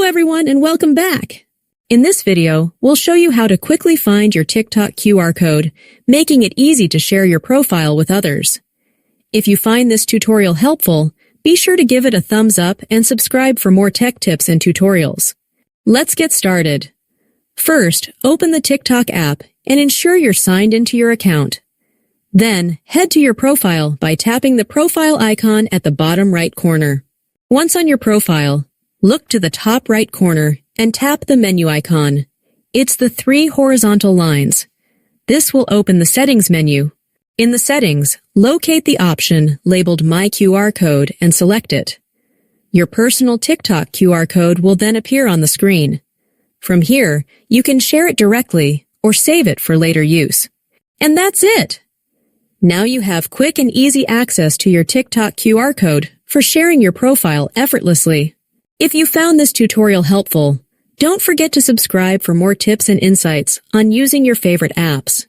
everyone, and welcome back. In this video, we'll show you how to quickly find your TikTok QR code, making it easy to share your profile with others. If you find this tutorial helpful, be sure to give it a thumbs up and subscribe for more tech tips and tutorials. Let's get started. First, open the TikTok app and ensure you're signed into your account. Then, head to your profile by tapping the profile icon at the bottom right corner. Once on your profile, look to the top right corner and tap the menu icon. It's the 3 horizontal lines. This will open the Settings menu. In the Settings, locate the option labeled My QR Code and select it. Your personal TikTok QR code will then appear on the screen. From here, you can share it directly or save it for later use. And that's it! Now you have quick and easy access to your TikTok QR code for sharing your profile effortlessly. If you found this tutorial helpful, don't forget to subscribe for more tips and insights on using your favorite apps.